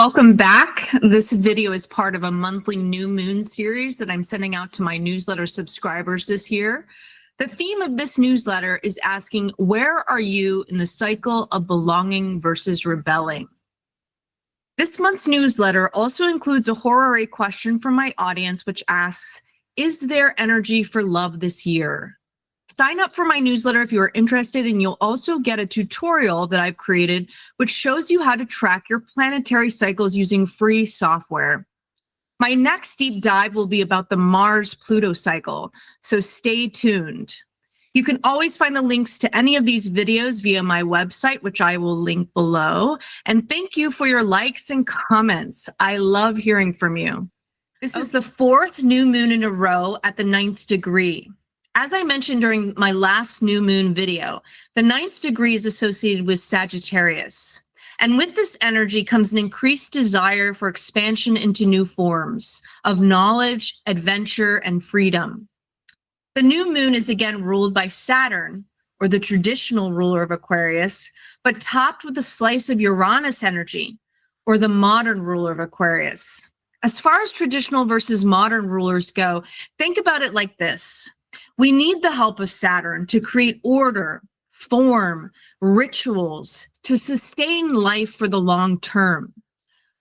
Welcome back. This video is part of a monthly new moon series that I'm sending out to my newsletter subscribers this year. The theme of this newsletter is asking, where are you in the cycle of belonging versus rebelling? This month's newsletter also includes a horary question from my audience, which asks, is there energy for love this year? Sign up for my newsletter if you are interested, and you'll also get a tutorial that I've created, which shows you how to track your planetary cycles using free software. My next deep dive will be about the Mars-Pluto cycle, so stay tuned. You can always find the links to any of these videos via my website, which I will link below. And thank you for your likes and comments. I love hearing from you. This is the fourth new moon in a row at the 9th degree. As I mentioned during my last new moon video, the 9th degree is associated with Sagittarius. And with this energy comes an increased desire for expansion into new forms of knowledge, adventure, and freedom. The new moon is again ruled by Saturn, or the traditional ruler of Aquarius, but topped with a slice of Uranus energy, or the modern ruler of Aquarius. As far as traditional versus modern rulers go, think about it like this. We need the help of Saturn to create order, form, rituals, to sustain life for the long term.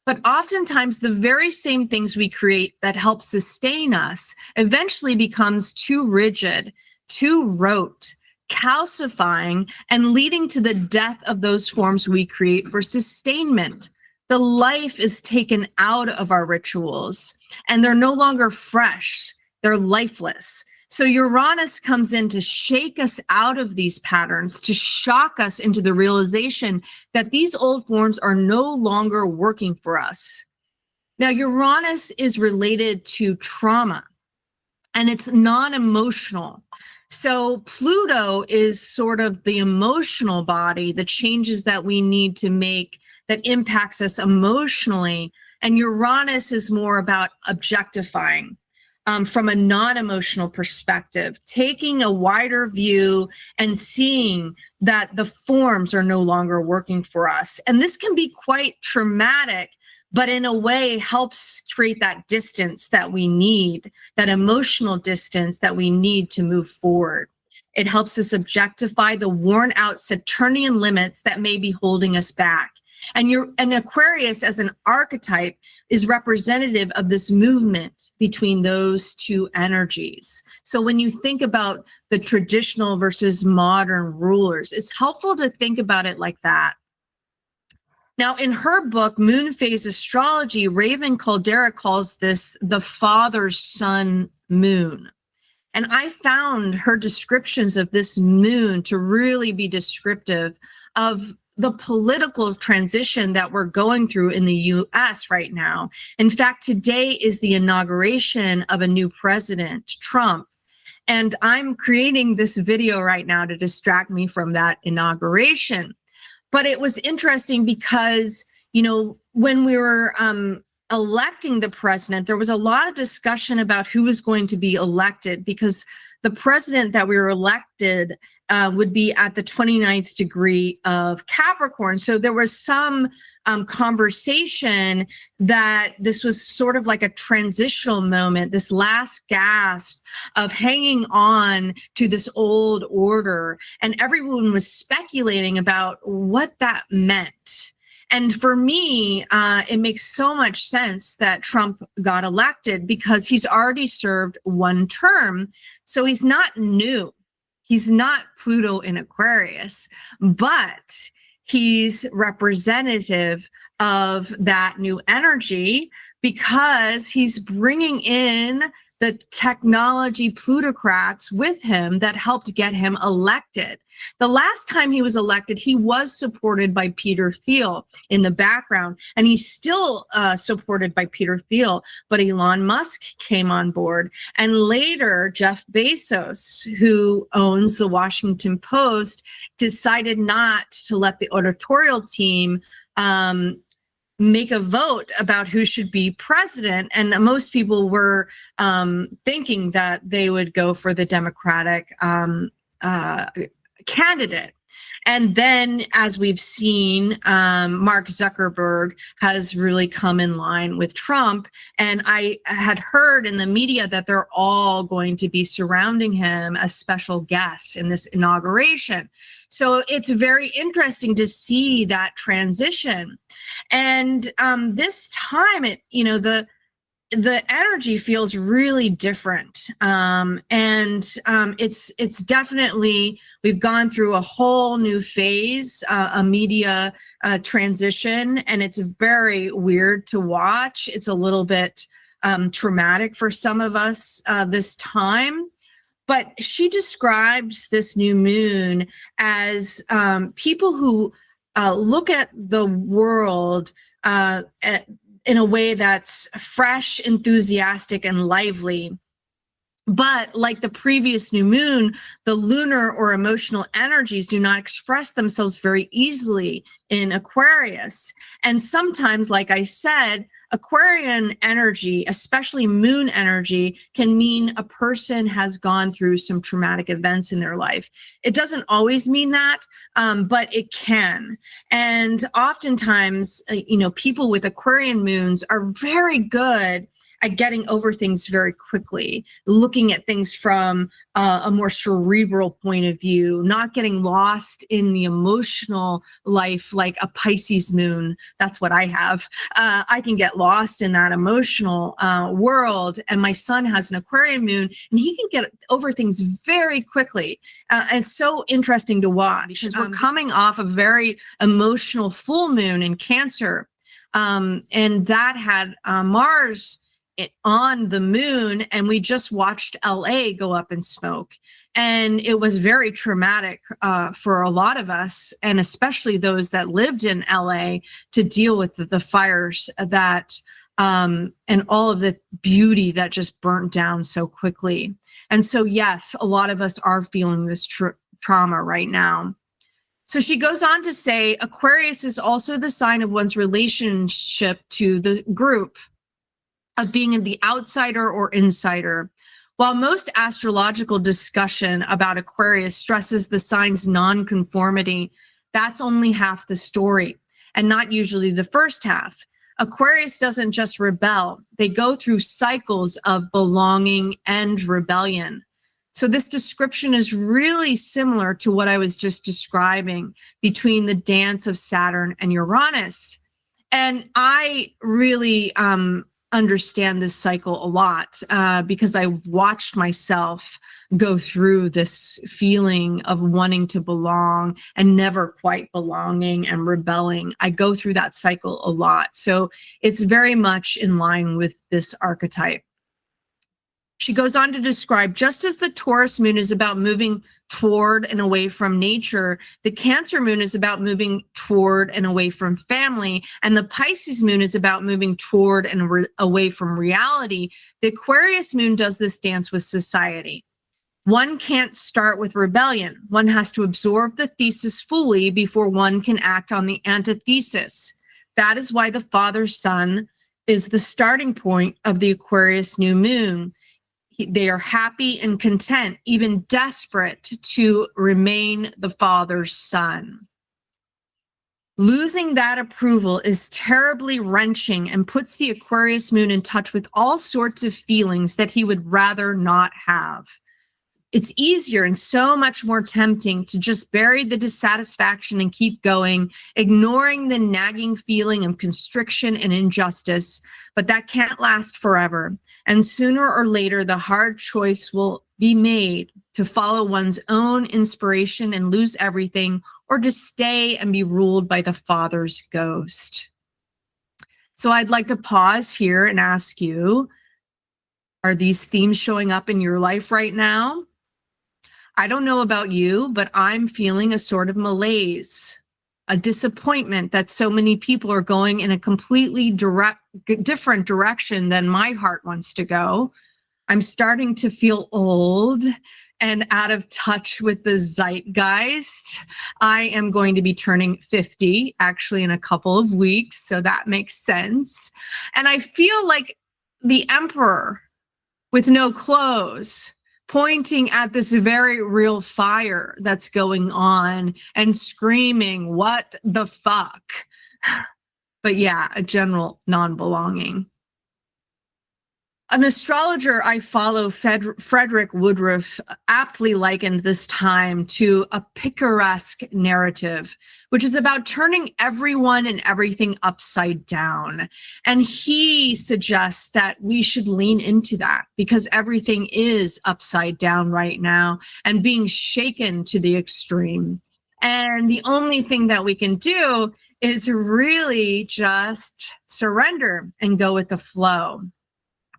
But oftentimes the very same things we create that help sustain us eventually becomes too rigid, too rote, calcifying, and leading to the death of those forms we create for sustainment. The life is taken out of our rituals and they're no longer fresh, they're lifeless. So Uranus comes in to shake us out of these patterns, to shock us into the realization that these old forms are no longer working for us. Now, Uranus is related to trauma, and it's non-emotional. So Pluto is sort of the emotional body, the changes that we need to make that impacts us emotionally. And Uranus is more about objectifying. From a non-emotional perspective, taking a wider view and seeing that the forms are no longer working for us. And this can be quite traumatic, but in a way helps create that distance that we need, that emotional distance that we need to move forward. It helps us objectify the worn out Saturnian limits that may be holding us back. And Aquarius as an archetype is representative of this movement between those two energies. So when you think about the traditional versus modern rulers, it's helpful to think about it like that. Now, in her book, Moon Phase Astrology, Raven Caldera calls this the father's son moon. And I found her descriptions of this moon to really be descriptive of the political transition that we're going through in the US right now. In fact, today is the inauguration of a new president, Trump. And I'm creating this video right now to distract me from that inauguration. But it was interesting because, you know, when we were electing the president, there was a lot of discussion about who was going to be elected, because the president that we were elected would be at the 29th degree of Capricorn. So there was some conversation that this was sort of like a transitional moment, this last gasp of hanging on to this old order. And everyone was speculating about what that meant. And for me, it makes so much sense that Trump got elected because he's already served one term. So he's not new. He's not Pluto in Aquarius, but he's representative of that new energy because he's bringing in the technology plutocrats with him that helped get him elected. The last time he was elected, he was supported by Peter Thiel in the background, and he's still supported by Peter Thiel, but Elon Musk came on board. And later, Jeff Bezos, who owns the Washington Post, decided not to let the editorial team make a vote about who should be president. And most people were thinking that they would go for the Democratic candidate. And then, as we've seen, Mark Zuckerberg has really come in line with Trump. And I had heard in the media that they're all going to be surrounding him as special guests in this inauguration. So it's very interesting to see that transition. And this time, the energy feels really different. It's definitely, we've gone through a whole new phase, a media transition, and it's very weird to watch. It's a little bit traumatic for some of us this time. But she describes this new moon as people who look at the world in a way that's fresh, enthusiastic, and lively. But like the previous new moon, the lunar or emotional energies do not express themselves very easily in Aquarius. And sometimes, like I said, Aquarian energy, especially moon energy, can mean a person has gone through some traumatic events in their life. It doesn't always mean that, but it can. And oftentimes, people with Aquarian moons are very good at getting over things very quickly, looking at things from a more cerebral point of view, not getting lost in the emotional life like a Pisces moon. That's what I have. I can get lost in that emotional world. And my son has an Aquarian moon, and he can get over things very quickly. It's so interesting to watch because we're coming off a very emotional full moon in Cancer. And that had Mars on the moon, and we just watched LA go up in smoke. And it was very traumatic for a lot of us, and especially those that lived in LA, to deal with the fires that and all of the beauty that just burnt down so quickly. And so, yes, a lot of us are feeling this trauma right now. So she goes on to say, Aquarius is also the sign of one's relationship to the group, of being the outsider or insider. While most astrological discussion about Aquarius stresses the sign's nonconformity, that's only half the story, and not usually the first half. Aquarius doesn't just rebel. They go through cycles of belonging and rebellion. So this description is really similar to what I was just describing between the dance of Saturn and Uranus. And I really understand this cycle a lot because I've watched myself go through this feeling of wanting to belong and never quite belonging and rebelling. I go through that cycle a lot. So it's very much in line with this archetype. She goes on to describe, just as the Taurus moon is about moving toward and away from nature, the Cancer moon is about moving toward and away from family, and the Pisces moon is about moving toward and away from reality. The Aquarius moon does this dance with society. One can't start with rebellion. One has to absorb the thesis fully before one can act on the antithesis. That is why the father-son is the starting point of the Aquarius new moon. They are happy and content, even desperate to remain the father's son. Losing that approval is terribly wrenching and puts the Aquarius moon in touch with all sorts of feelings that he would rather not have. It's easier and so much more tempting to just bury the dissatisfaction and keep going, ignoring the nagging feeling of constriction and injustice, but that can't last forever. And sooner or later, the hard choice will be made to follow one's own inspiration and lose everything, or to stay and be ruled by the father's ghost. So I'd like to pause here and ask you, are these themes showing up in your life right now? I don't know about you, but I'm feeling a sort of malaise, a disappointment that so many people are going in a completely different direction than my heart wants to go. I'm starting to feel old and out of touch with the zeitgeist. I am going to be turning 50 actually in a couple of weeks, so that makes sense. And I feel like the emperor with no clothes, pointing at this very real fire that's going on and screaming, "What the fuck?" But yeah, a general non-belonging. An astrologer I follow, Frederick Woodruff, aptly likened this time to a picaresque narrative, which is about turning everyone and everything upside down. And he suggests that we should lean into that because everything is upside down right now and being shaken to the extreme. And the only thing that we can do is really just surrender and go with the flow.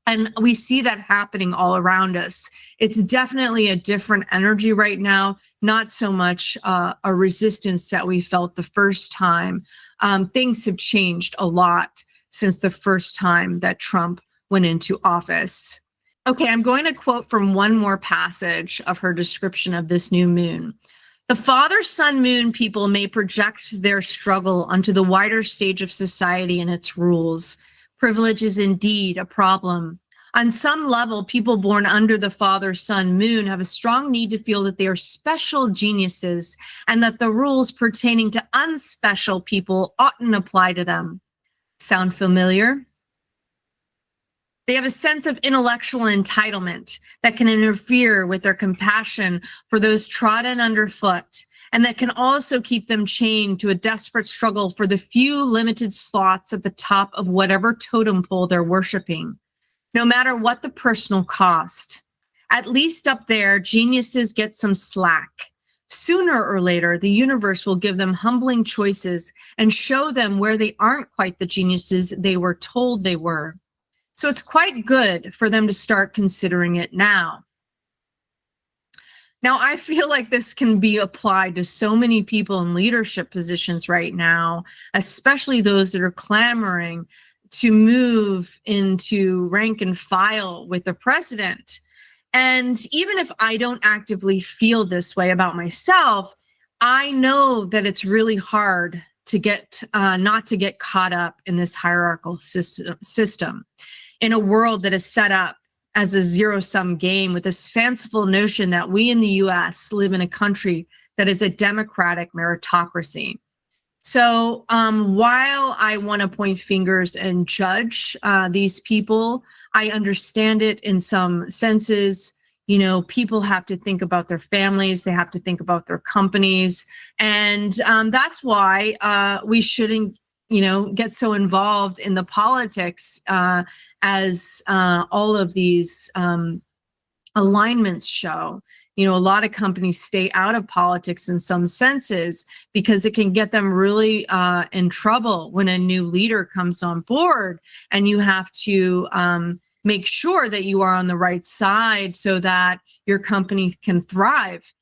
And we see that happening all around us. It's definitely a different energy right now, not so much a resistance that we felt the first time. Things have changed a lot since the first time that Trump went into office. Okay, I'm going to quote from one more passage of her description of this new moon. The father, sun, moon people may project their struggle onto the wider stage of society and its rules. Privilege is indeed a problem. On some level, people born under the father, sun, moon have a strong need to feel that they are special geniuses and that the rules pertaining to unspecial people oughtn't apply to them. Sound familiar? They have a sense of intellectual entitlement that can interfere with their compassion for those trodden underfoot, and that can also keep them chained to a desperate struggle for the few limited slots at the top of whatever totem pole they're worshiping, no matter what the personal cost. At least up there, geniuses get some slack. Sooner or later, the universe will give them humbling choices and show them where they aren't quite the geniuses they were told they were. So it's quite good for them to start considering it now. Now, I feel like this can be applied to so many people in leadership positions right now, especially those that are clamoring to move into rank and file with the president. And even if I don't actively feel this way about myself, I know that it's really hard to get not to get caught up in this hierarchical system in a world that is set up as a zero-sum game with this fanciful notion that we in the US live in a country that is a democratic meritocracy. So while I want to point fingers and judge these people, I understand it in some senses. You know, people have to think about their families, they have to think about their companies. And that's why we shouldn't, get so involved in the politics as all of these alignments show. A lot of companies stay out of politics in some senses because it can get them really in trouble when a new leader comes on board, and you have to make sure that you are on the right side so that your company can thrive.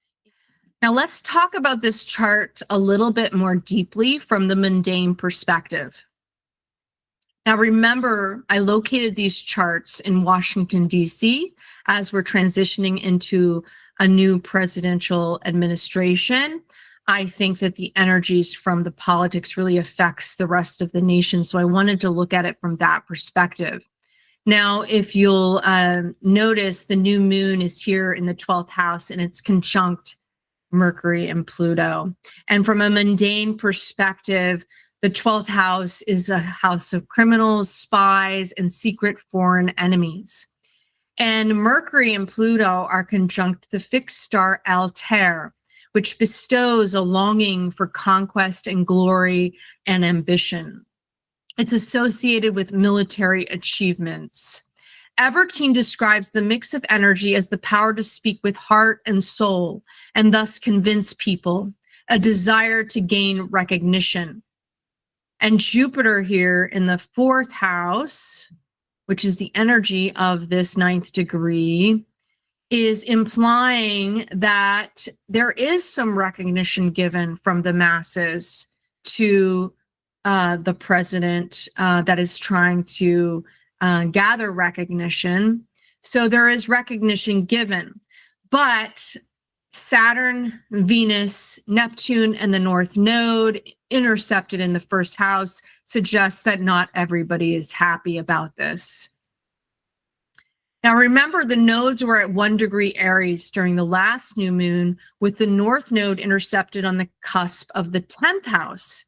Now, let's talk about this chart a little bit more deeply from the mundane perspective. Now, remember, I located these charts in Washington, D.C. as we're transitioning into a new presidential administration. I think that the energies from the politics really affects the rest of the nation. So I wanted to look at it from that perspective. Now, if you'll notice, the new moon is here in the 12th house and it's conjunct Mercury and Pluto. And from a mundane perspective, the 12th house is a house of criminals, spies, and secret foreign enemies. And Mercury and Pluto are conjunct the fixed star Altair, which bestows a longing for conquest and glory and ambition. It's associated with military achievements. Albertine describes the mix of energy as the power to speak with heart and soul, and thus convince people, a desire to gain recognition. And Jupiter here in the 4th house, which is the energy of this 9th degree, is implying that there is some recognition given from the masses to the president that is trying to gather recognition. So there is recognition given, but Saturn, Venus, Neptune, and the North Node intercepted in the 1st house suggests that not everybody is happy about this. Now, remember, the nodes were at 1 degree Aries during the last new moon, with the North Node intercepted on the cusp of the 10th house.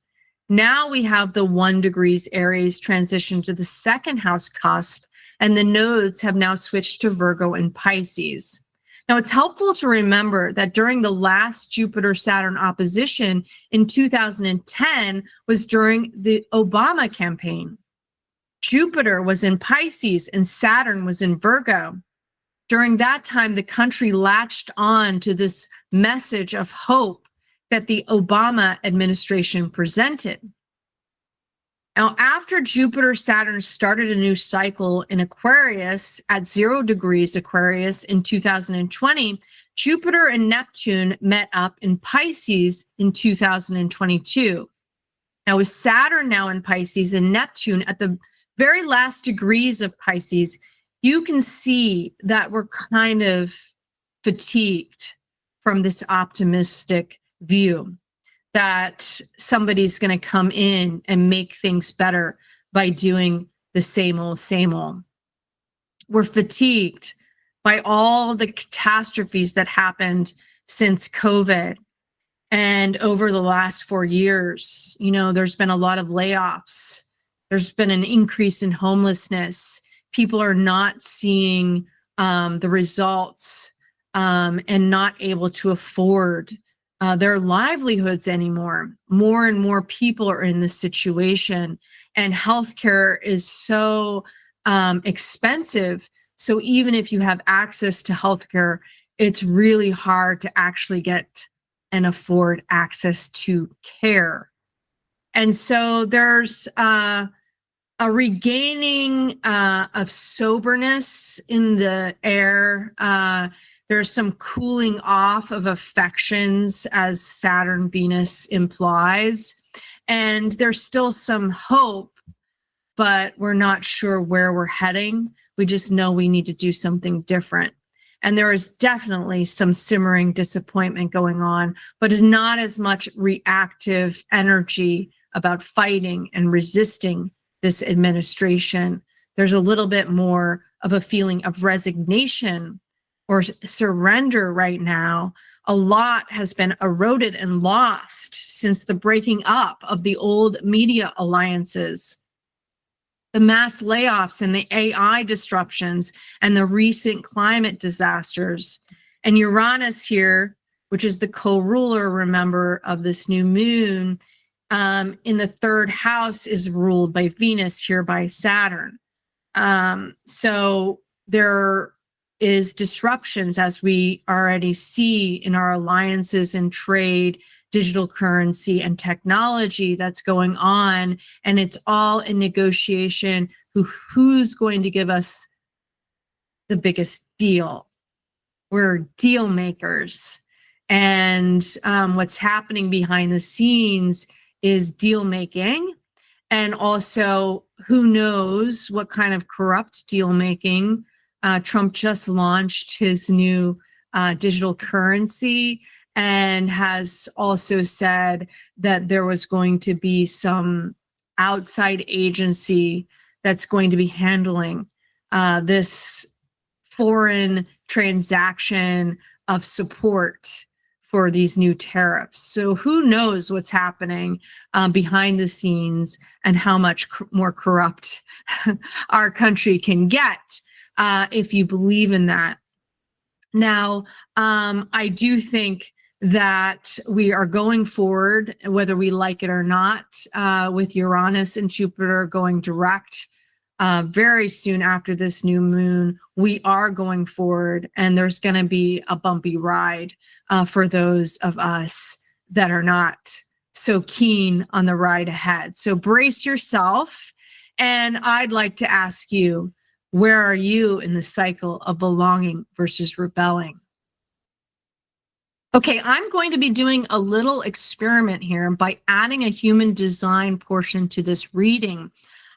Now we have the 1 degrees Aries transition to the 2nd house cusp, and the nodes have now switched to Virgo and Pisces. Now, it's helpful to remember that during the last Jupiter-Saturn opposition in 2010 was during the Obama campaign. Jupiter was in Pisces and Saturn was in Virgo. During that time, the country latched on to this message of hope that the Obama administration presented. Now, after Jupiter-Saturn started a new cycle in Aquarius at 0 degrees Aquarius in 2020, Jupiter and Neptune met up in Pisces in 2022. Now, with Saturn now in Pisces and Neptune at the very last degrees of Pisces, you can see that we're kind of fatigued from this optimistic view that somebody's going to come in and make things better by doing the same old, same old. We're fatigued by all the catastrophes that happened since COVID. And over the last 4 years, there's been a lot of layoffs. There's been an increase in homelessness. People are not seeing the results and not able to afford their livelihoods anymore. More and more people are in this situation, and healthcare is so expensive. So even if you have access to healthcare, it's really hard to actually get and afford access to care. And so there's a regaining of soberness in the air. There's some cooling off of affections, as Saturn Venus implies. And there's still some hope, but we're not sure where we're heading. We just know we need to do something different. And there is definitely some simmering disappointment going on, but is not as much reactive energy about fighting and resisting this administration. There's a little bit more of a feeling of resignation or surrender right now. A lot has been eroded and lost since the breaking up of the old media alliances, the mass layoffs and the AI disruptions and the recent climate disasters. And Uranus here, which is the co-ruler, remember, of this new moon, in the 3rd house, is ruled by Venus, here by Saturn. So there is disruptions, as we already see in our alliances in trade, digital currency, and technology that's going on. And it's all in negotiation. Who's going to give us the biggest deal? We're deal makers. And what's happening behind the scenes is deal making. And also, who knows what kind of corrupt deal making. Trump just launched his new digital currency and has also said that there was going to be some outside agency that's going to be handling this foreign transaction of support for these new tariffs. So who knows what's happening behind the scenes and how much more corrupt our country can get if you believe in that. Now, I do think that we are going forward, whether we like it or not, with Uranus and Jupiter going direct very soon after this new moon. We are going forward, and there's going to be a bumpy ride for those of us that are not so keen on the ride ahead. So brace yourself. And I'd like to ask you, where are you in the cycle of belonging versus rebelling? Okay, I'm going to be doing a little experiment here by adding a human design portion to this reading.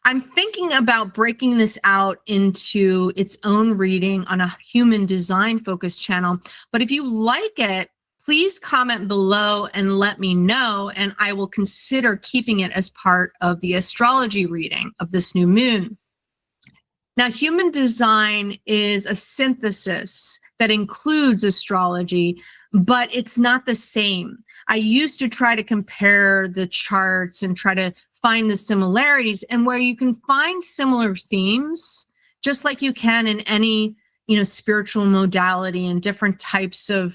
I'm thinking about breaking this out into its own reading on a human design focused channel. But if you like it, please comment below and let me know, and I will consider keeping it as part of the astrology reading of this new moon. Now, human design is a synthesis that includes astrology, but it's not the same. I used to try to compare the charts and try to find the similarities, and where you can find similar themes, just like you can in any, spiritual modality and different types of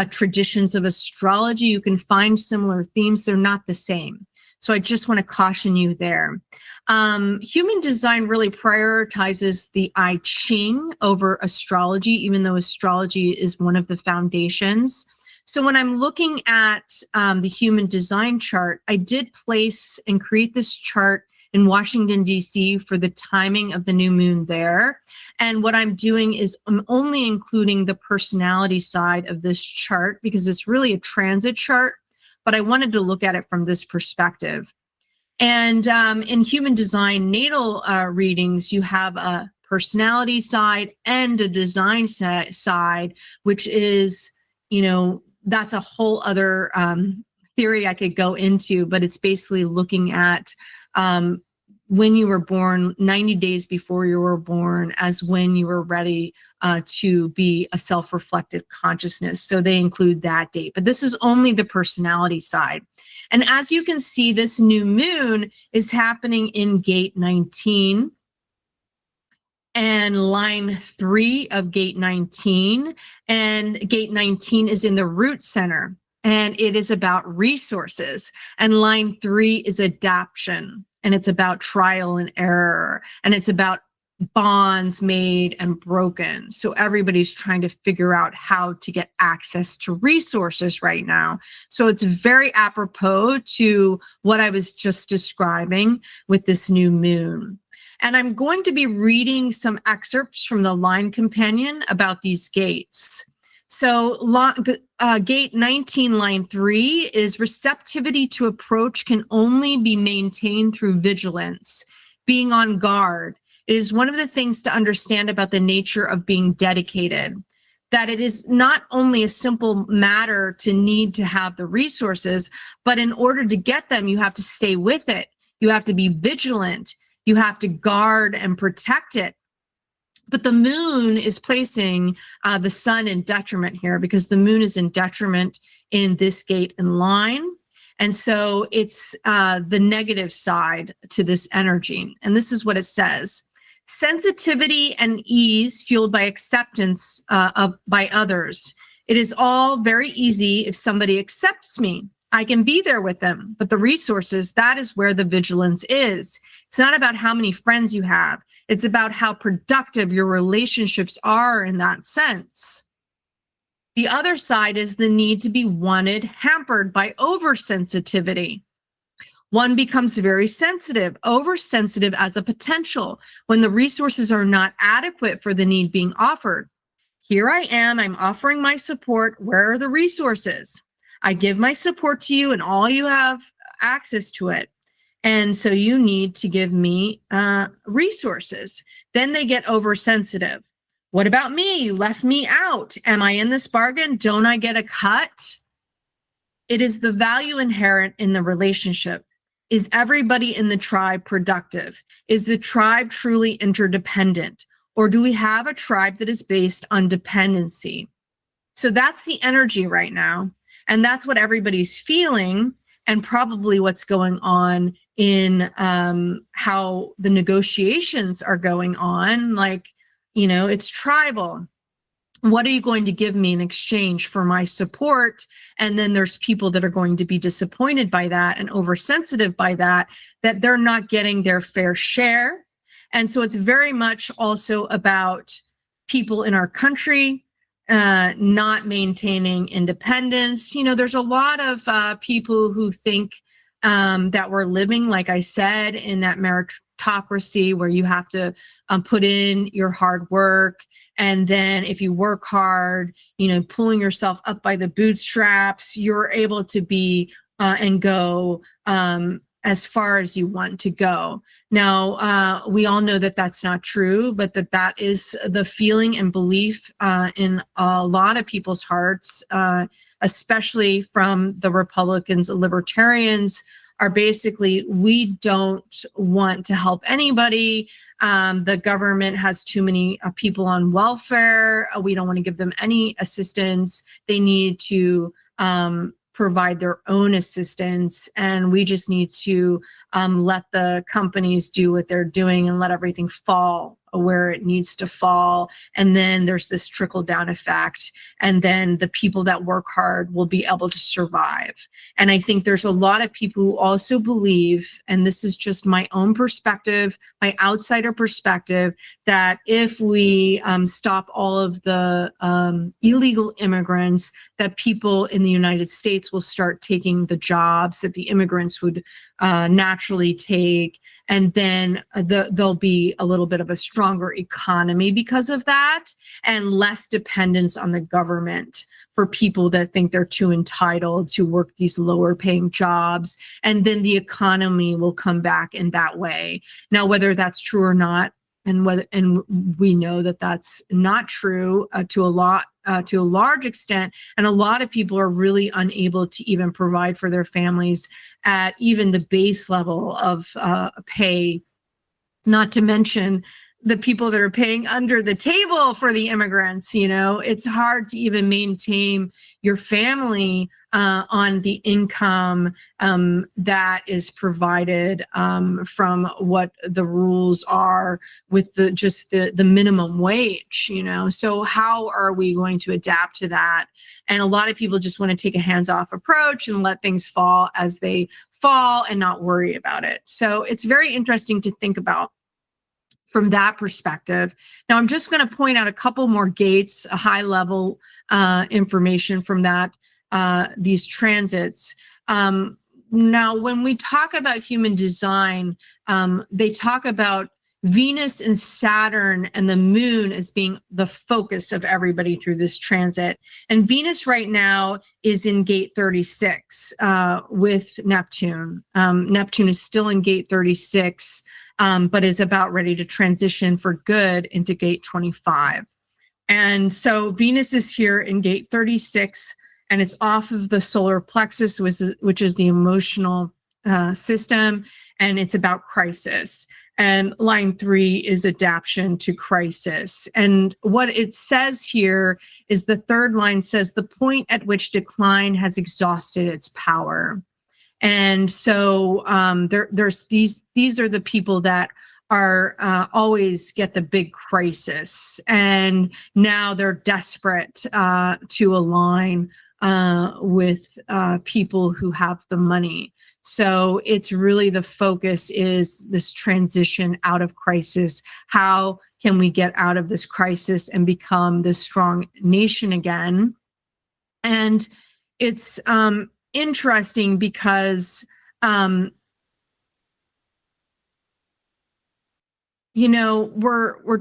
traditions of astrology, you can find similar themes. They're not the same. So I just want to caution you there. Human design really prioritizes the I Ching over astrology, even though astrology is one of the foundations. So when I'm looking at the human design chart, I did place and create this chart in Washington, D.C. for the timing of the new moon there. And what I'm doing is I'm only including the personality side of this chart because it's really a transit chart, but I wanted to look at it from this perspective. And in human design natal readings, you have a personality side and a design side, which is, that's a whole other theory I could go into, but it's basically looking at when you were born, 90 days before you were born, as when you were ready to be a self-reflective consciousness. So they include that date, but this is only the personality side. And as you can see, this new moon is happening in gate 19 and line 3 of gate 19. And gate 19 is in the root center, and it is about resources. And line 3 is adaption, and it's about trial and error, and it's about bonds made and broken. So everybody's trying to figure out how to get access to resources right now. So it's very apropos to what I was just describing with this new moon. And I'm going to be reading some excerpts from the line companion about these gates. So gate 19, line 3 is receptivity to approach can only be maintained through vigilance, being on guard. It is one of the things to understand about the nature of being dedicated, that it is not only a simple matter to need to have the resources, but in order to get them, you have to stay with it. You have to be vigilant. You have to guard and protect it. But the moon is placing the sun in detriment here, because the moon is in detriment in this gate and line. And so it's the negative side to this energy. And this is what it says. Sensitivity and ease fueled by acceptance by others. It is all very easy if somebody accepts me. I can be there with them, but the resources, that is where the vigilance is. It's not about how many friends you have. It's about how productive your relationships are in that sense. The other side is the need to be wanted, hampered by oversensitivity. One becomes very sensitive, oversensitive as a potential when the resources are not adequate for the need being offered. Here I am, I'm offering my support. Where are the resources? I give my support to you and all you have access to it. And so you need to give me resources. Then they get oversensitive. What about me? You left me out. Am I in this bargain? Don't I get a cut? It is the value inherent in the relationship. Is everybody in the tribe productive? Is the tribe truly interdependent? Or do we have a tribe that is based on dependency? So that's the energy right now. And that's what everybody's feeling, and probably what's going on in how the negotiations are going on. Like, it's tribal. What are you going to give me in exchange for my support? And then there's people that are going to be disappointed by that and oversensitive by that they're not getting their fair share. And so it's very much also about people in our country not maintaining independence. There's a lot of people who think that we're living, like I said, in that meritocracy where you have to put in your hard work. And then if you work hard, pulling yourself up by the bootstraps, you're able to be and go as far as you want to go. Now, we all know that that's not true, but that is the feeling and belief in a lot of people's hearts, especially from the Republicans. Libertarians are basically, we don't want to help anybody. The government has too many people on welfare. We don't want to give them any assistance. They need to provide their own assistance, and we just need to let the companies do what they're doing and let everything fall where it needs to fall. And then there's this trickle down effect, and then the people that work hard will be able to survive. And I think there's a lot of people who also believe, and this is just my own perspective, my outsider perspective, that if we stop all of the illegal immigrants, that people in the United States will start taking the jobs that the immigrants would naturally take. And then there'll be a little bit of a stronger economy because of that, and less dependence on the government for people that think they're too entitled to work these lower paying jobs. And then the economy will come back in that way. Now, whether that's true or not, and we know that that's not true to a large extent, and a lot of people are really unable to even provide for their families at even the base level of pay, not to mention the people that are paying under the table for the immigrants. It's hard to even maintain your family on the income that is provided from what the rules are with the minimum wage. So how are we going to adapt to that? And a lot of people just want to take a hands-off approach and let things fall as they fall and not worry about it. So it's very interesting to think about from that perspective. Now, I'm just going to point out a couple more gates, a high-level information from that, these transits. Now, when we talk about human design, they talk about Venus and Saturn and the moon as being the focus of everybody through this transit. And Venus right now is in gate 36 with Neptune. Neptune is still in gate 36, but is about ready to transition for good into gate 25. And so Venus is here in gate 36, and it's off of the solar plexus, which is the emotional system, and it's about crisis. And line 3 is adaptation to crisis. And what it says here is the third line says the point at which decline has exhausted its power. And so there's these are the people that are always get the big crisis, and now they're desperate to align with people who have the money. So it's really the focus is this transition out of crisis. How can we get out of this crisis and become this strong nation again? And it's interesting because we're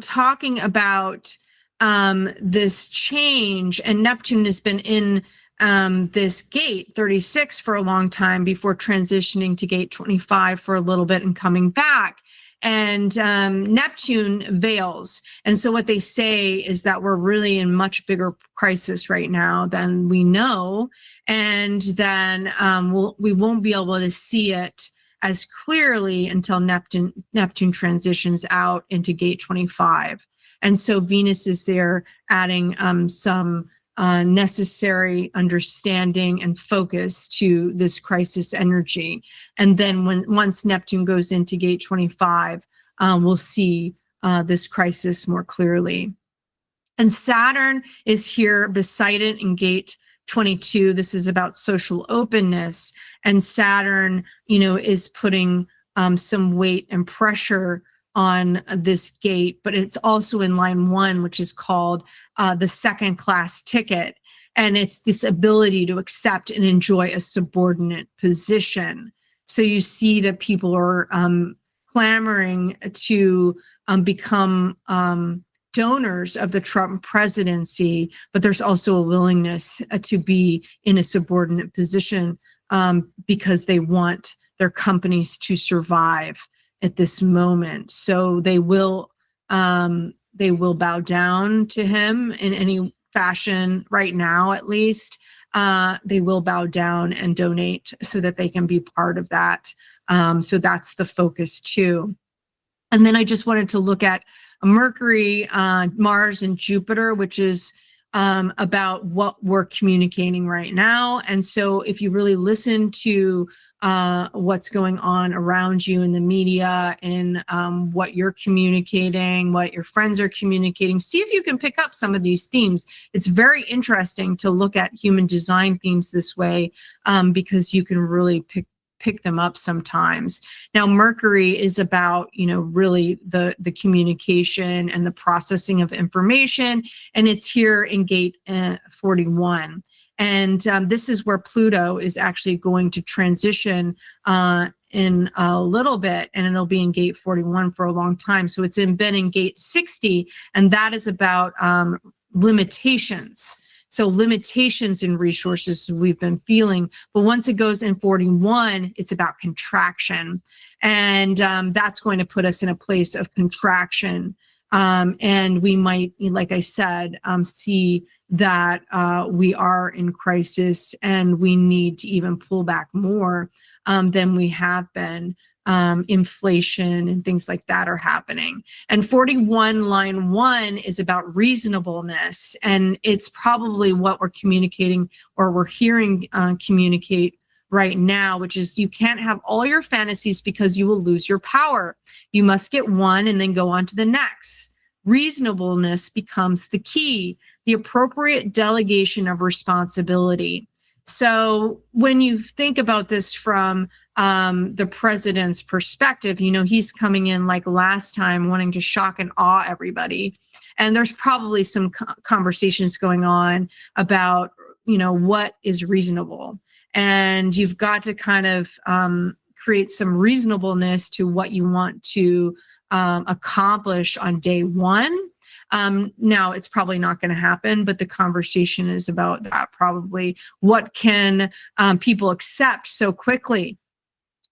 talking about this change, and Neptune has been in this gate 36 for a long time before transitioning to gate 25 for a little bit and coming back. And Neptune veils. And so what they say is that we're really in much bigger crisis right now than we know. And then we won't be able to see it as clearly until Neptune transitions out into gate 25. And so Venus is there adding some necessary understanding and focus to this crisis energy. And then once Neptune goes into gate 25, we'll see this crisis more clearly. And Saturn is here beside it in gate 22. This is about social openness. And Saturn, is putting some weight and pressure on this gate, but it's also in line 1, which is called the second class ticket. And it's this ability to accept and enjoy a subordinate position. So you see that people are clamoring to become donors of the Trump presidency, but there's also a willingness to be in a subordinate position because they want their companies to survive at this moment. So they will bow down to him in any fashion right now, at least. They will bow down and donate so that they can be part of that. So that's the focus too. And then I just wanted to look at Mercury, Mars, and Jupiter, which is about what we're communicating right now. And so if you really listen to what's going on around you in the media and what you're communicating, what your friends are communicating, see if you can pick up some of these themes. It's very interesting to look at human design themes this way because you can really pick them up sometimes. Now, Mercury is about, really the communication and the processing of information, and it's here in gate 41. And this is where Pluto is actually going to transition in a little bit, and it'll be in gate 41 for a long time. So it's been in gate 60, and that is about limitations. So limitations in resources we've been feeling, but once it goes in 41, it's about contraction. And that's going to put us in a place of contraction. And we might, like I said, see that we are in crisis and we need to even pull back more than we have been. Inflation and things like that are happening. And 41 line 1 is about reasonableness. And it's probably what we're communicating or we're hearing communicate right now, which is you can't have all your fantasies because you will lose your power. You must get one and then go on to the next. Reasonableness becomes the key, the appropriate delegation of responsibility. So when you think about this from the president's perspective, he's coming in like last time wanting to shock and awe everybody. And there's probably some conversations going on about, what is reasonable. And you've got to kind of create some reasonableness to what you want to accomplish on day one. Now it's probably not going to happen, but the conversation is about that probably. What can people accept so quickly?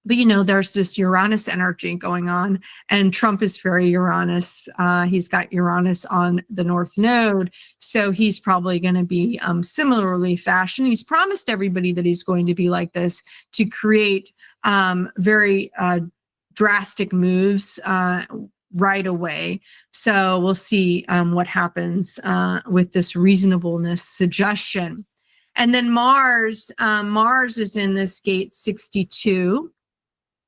But, there's this Uranus energy going on, and Trump is very Uranus. He's got Uranus on the North Node, so he's probably going to be similarly fashioned. He's promised everybody that he's going to be like this to create very drastic moves right away. So we'll see what happens with this reasonableness suggestion. And then Mars is in this gate 62.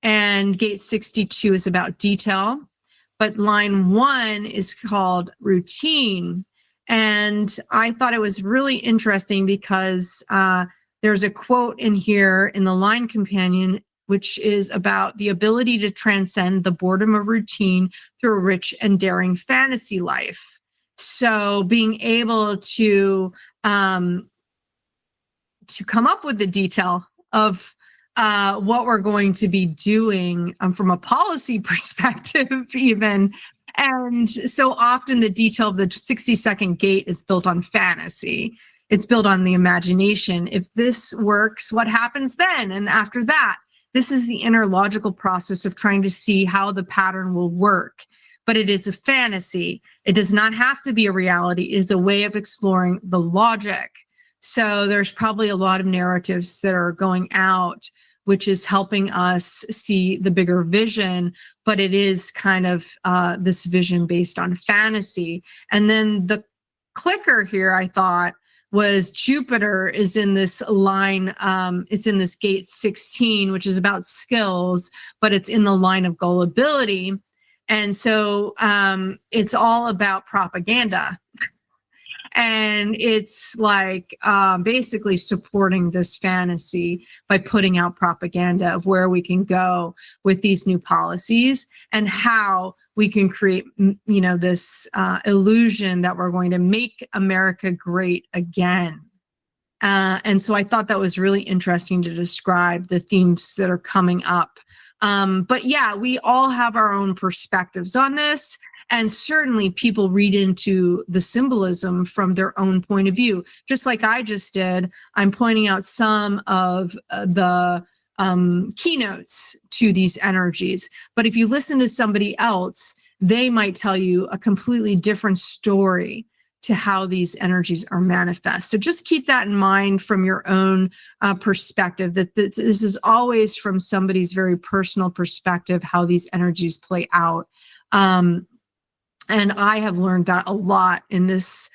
And gate 62 is about detail, but line 1 is called routine. And I thought it was really interesting because there's a quote in here in the line companion, which is about the ability to transcend the boredom of routine through a rich and daring fantasy life. So being able to come up with the detail of what we're going to be doing from a policy perspective even. And so often the detail of the 60-second gate is built on fantasy. It's built on the imagination. If this works, what happens then? And after that, this is the inner logical process of trying to see how the pattern will work. But it is a fantasy. It does not have to be a reality. It is a way of exploring the logic. So there's probably a lot of narratives that are going out, which is helping us see the bigger vision, but it is kind of this vision based on fantasy. And then the clicker here, I thought, was Jupiter is in this line, it's in this gate 16, which is about skills, but it's in the line of gullibility. And so it's all about propaganda. And it's like basically supporting this fantasy by putting out propaganda of where we can go with these new policies and how we can create, this illusion that we're going to make America great again. And so I thought that was really interesting to describe the themes that are coming up. But yeah, we all have our own perspectives on this. And certainly people read into the symbolism from their own point of view, just like I just did. I'm pointing out some of the keynotes to these energies. But if you listen to somebody else, they might tell you a completely different story to how these energies are manifest. So just keep that in mind from your own perspective, that this is always from somebody's very personal perspective, how these energies play out. And I have learned that a lot in this,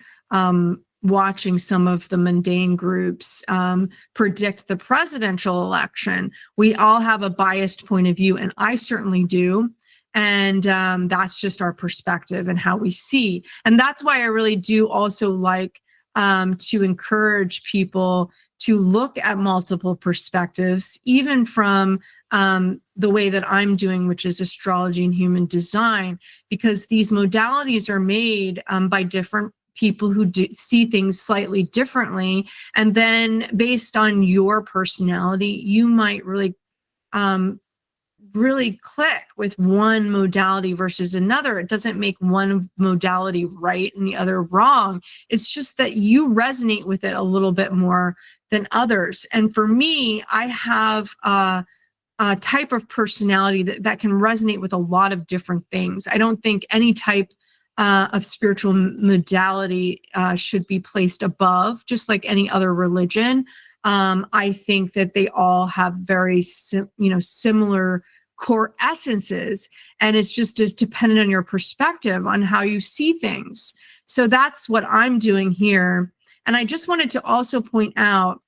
watching some of the mundane groups predict the presidential election. We all have a biased point of view, and I certainly do. And that's just our perspective and how we see. And that's why I really do also like to encourage people to look at multiple perspectives, even from the way that I'm doing, which is astrology and human design, because these modalities are made by different people who see things slightly differently. And then based on your personality, you might really click with one modality versus another. It doesn't make one modality right and the other wrong. It's just that you resonate with it a little bit more than others. And for me, I have a type of personality that can resonate with a lot of different things. I don't think any type of spiritual modality should be placed above, just like any other religion. I think that they all have very similar core essences, and it's just dependent on your perspective on how you see things. So that's what I'm doing here. And I just wanted to also point out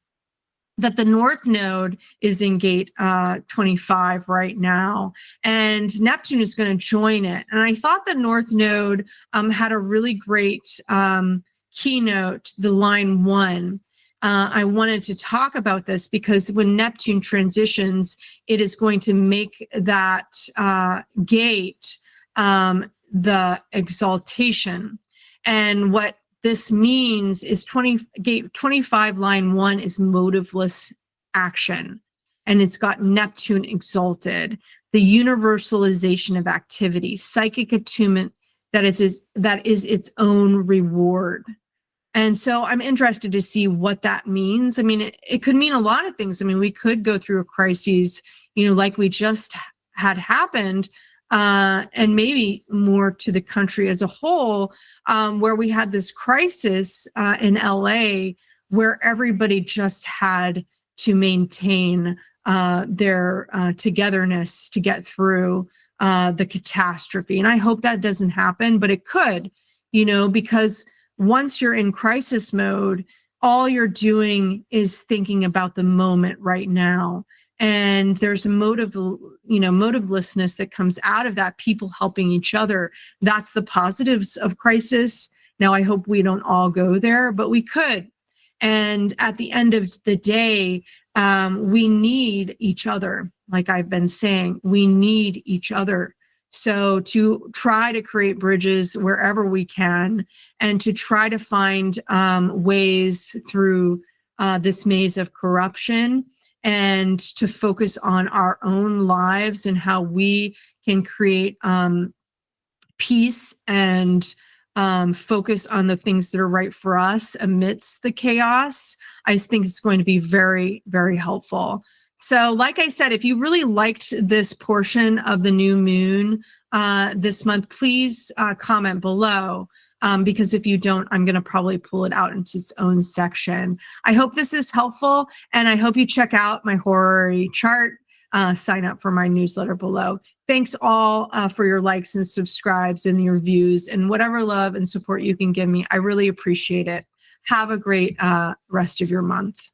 that the North Node is in gate 25 right now, and Neptune is going to join it. And I thought the North Node had a really great keynote, the line 1. I wanted to talk about this because when Neptune transitions, it is going to make that gate the exaltation. And what this means is gate 25 line 1 is motiveless action, and it's got Neptune exalted, the universalization of activity, psychic attunement that is its own reward. And so I'm interested to see what that means. I mean, it could mean a lot of things. I mean, we could go through a crisis, like we just had happened, and maybe more to the country as a whole, where we had this crisis in LA where everybody just had to maintain their togetherness to get through the catastrophe. And I hope that doesn't happen, but it could, because once you're in crisis mode, all you're doing is thinking about the moment right now. And there's a motivelessness that comes out of that, people helping each other. That's the positives of crisis. Now, I hope we don't all go there, but we could. And at the end of the day, we need each other. Like I've been saying, we need each other. So to try to create bridges wherever we can, and to try to find ways through this maze of corruption, and to focus on our own lives and how we can create peace and focus on the things that are right for us amidst the chaos, I think it's going to be very, very helpful. So like I said, if you really liked this portion of the new moon this month, please comment below, because if you don't, I'm going to probably pull it out into its own section. I hope this is helpful, and I hope you check out my horary chart, sign up for my newsletter below. Thanks all for your likes and subscribes and your views and whatever love and support you can give me. I really appreciate it. Have a great rest of your month.